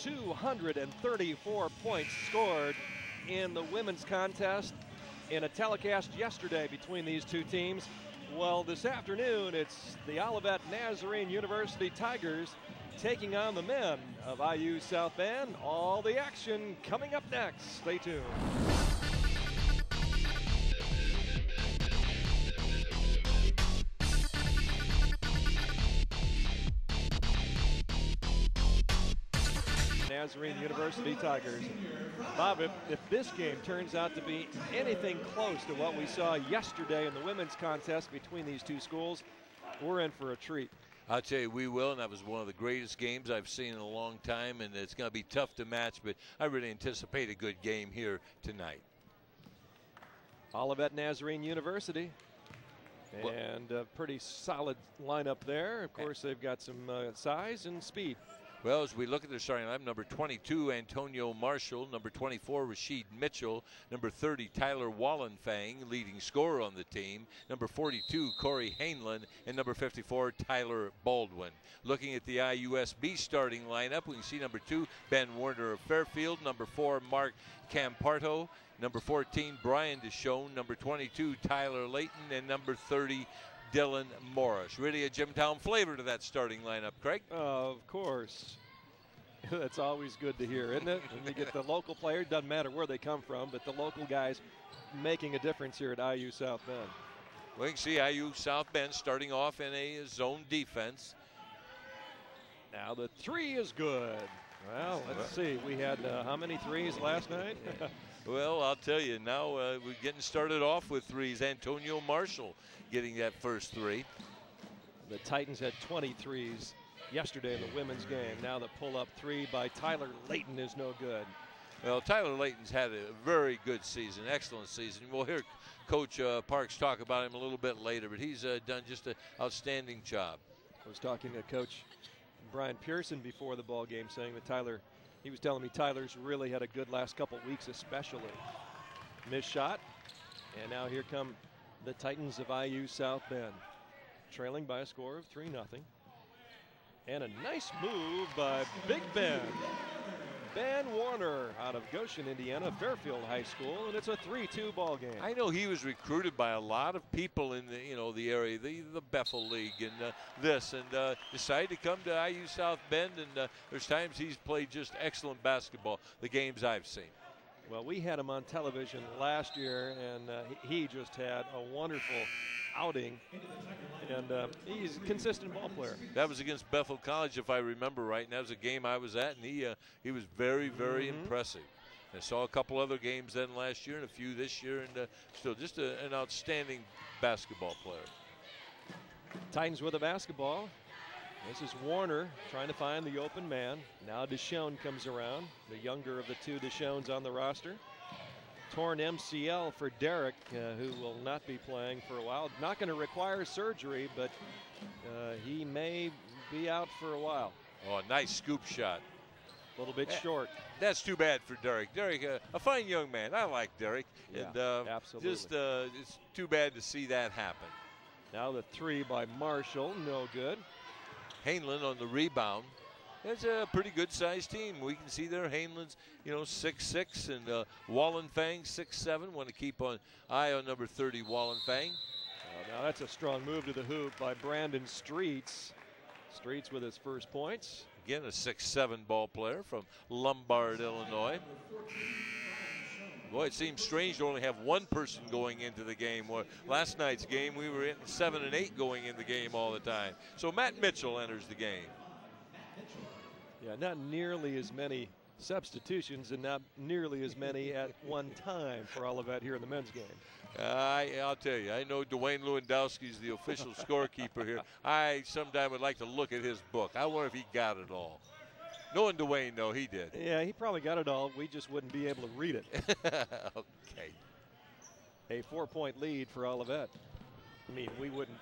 234 points scored in the women's contest in a telecast yesterday between these two teams. Well, this afternoon, it's the Olivet Nazarene University Tigers taking on the men of IU South Bend. All the action coming up next. Stay tuned. Nazarene University Tigers. Bob, if this game turns out to be anything close to what we saw yesterday in the women's contest between these two schools, we're in for a treat. I'll tell you, we will, and that was one of the greatest games I've seen in a long time, and it's going to be tough to match, but I really anticipate a good game here tonight. Olivet Nazarene University, and a pretty solid lineup there. Of course, they've got some size and speed. Well, as we look at their starting lineup, number 22, Antonio Marshall, number 24, Rashid Mitchell, number 30, Tyler Wallenfang, leading scorer on the team, number 42, Corey Hainlin, and number 54, Tyler Baldwin. Looking at the IUSB starting lineup, we can see number 2, Ben Warner of Fairfield, number 4, Mark Camparto, number 14, Brian Deschone, number 22, Tyler Leighton, and number 30, Dylan Morris. Really a Jimtown flavor to that starting lineup, Craig. Of course. That's always good to hear, isn't it? When you get the local player, doesn't matter where they come from, but the local guys making a difference here at IU South Bend. We can see IU South Bend starting off in a zone defense. Now the three is good. Well, let's see. We had how many threes last night? Well, I'll tell you, now we're getting started off with threes. Antonio Marshall getting that first three. The Titans had 23s yesterday in the women's game. Now the pull-up three by Tyler Leighton is no good. Well, Tyler Leighton's had a very good season, excellent season. We'll hear Coach Parks talk about him a little bit later, but he's done just an outstanding job. I was talking to Coach Brian Pearson before the ball game, saying that he was telling me Tyler's really had a good last couple weeks, especially. Missed shot, and now here come the Titans of IU South Bend, trailing by a score of 3-0. And a nice move by Big Ben. Ben Warner out of Goshen, Indiana, Fairfield High School, and it's a 3-2 ball game. I know he was recruited by a lot of people in the area, the Bethel League and decided to come to IU South Bend, and there's times he's played just excellent basketball, the games I've seen. Well, we had him on television last year, and he just had a wonderful outing, and he's a consistent ball player. That was against Bethel College, if I remember right, and that was a game I was at, and he was very, very impressive. I saw a couple other games then last year and a few this year, and still just an outstanding basketball player. Titans with a basketball. This is Warner trying to find the open man. Now Deschone comes around, the younger of the two Deshones on the roster. Torn MCL for Derek, who will not be playing for a while. Not going to require surgery, but he may be out for a while. Oh, nice scoop shot. A little bit short. That's too bad for Derek. Derek, a fine young man. I like Derek. Yeah, and, absolutely. Just it's too bad to see that happen. Now the three by Marshall, no good. Hainlin on the rebound. That's a pretty good-sized team. We can see there Hainlin's, 6'6", and Wallenfang 6'7". Want to keep an eye on number 30, Wallenfang. Now that's a strong move to the hoop by Brandon Streets. Streets with his first points. Again, a 6'7" ball player from Lombard, Illinois. Boy, it seems strange to only have one person going into the game. Last night's game, we were hitting 7 and 8 going in the game all the time. So Matt Mitchell enters the game. Yeah, not nearly as many substitutions and not nearly as many at one time for Olivet here in the men's game. I'll tell you, I know Dwayne Lewandowski is the official scorekeeper here. I sometime would like to look at his book. I wonder if he got it all. Knowing Dwayne, though, he did. Yeah, he probably got it all. We just wouldn't be able to read it. Okay. A 4-point lead for Olivet. I mean,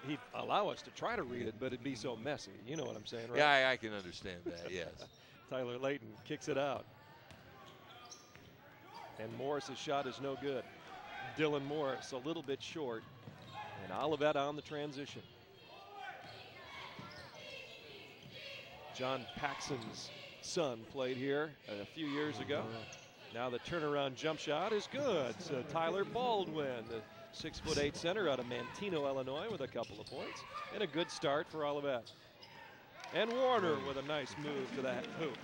he'd allow us to try to read it, but it'd be so messy. You know what I'm saying, right? Yeah, I can understand that, yes. Tyler Leighton kicks it out. And Morris's shot is no good. Dylan Morris a little bit short. And Olivet on the transition. John Paxson's son played here a few years ago. Now the turnaround jump shot is good. So Tyler Baldwin, the 6'8" center out of Manteno, Illinois, with a couple of points. And a good start for Olivet. And Warner with a nice move to that hoop.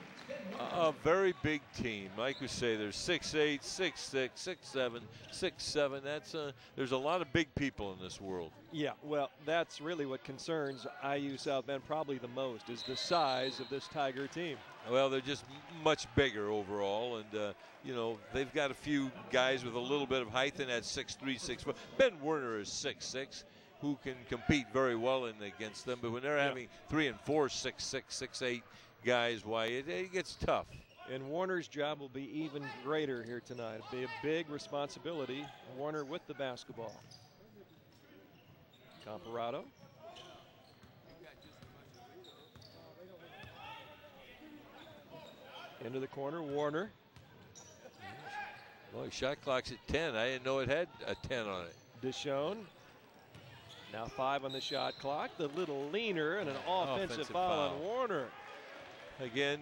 A very big team. Like we say, there's 6'8", 6'6", 6'7", 6'7". That's there's a lot of big people in this world. Yeah, well, that's really what concerns IU South Bend probably the most, is the size of this Tiger team. Well, they're just much bigger overall, and you know, they've got a few guys with a little bit of height in that 6'3", 6'4". Ben Werner is 6'6", who can compete very well against them. But when they're having 3 and 4 6'6", 6'8" guys, why it gets tough. And Warner's job will be even greater here tonight. It'll be a big responsibility. Warner with the basketball. Comparado. Into the corner, Warner. Boy, shot clock's at 10. I didn't know it had a 10 on it. Deshone. Now 5 on the shot clock. The little leaner and an offensive foul on Warner. Again,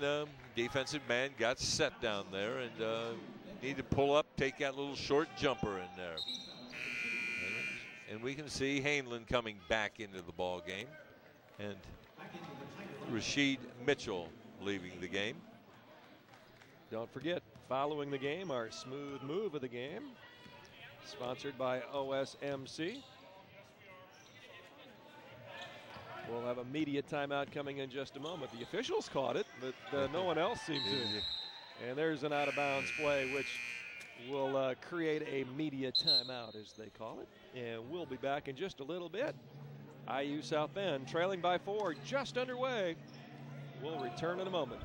defensive man got set down there and need to pull up, take that little short jumper in there. And we can see Hainlin coming back into the ball game, and Rashid Mitchell leaving the game. Don't forget, following the game, our smooth move of the game, sponsored by OSMC. We'll have a media timeout coming in just a moment. The officials caught it, but no one else seemed to. And there's an out-of-bounds play, which will create a media timeout, as they call it. And we'll be back in just a little bit. IU South Bend trailing by 4, just underway. We'll return in a moment.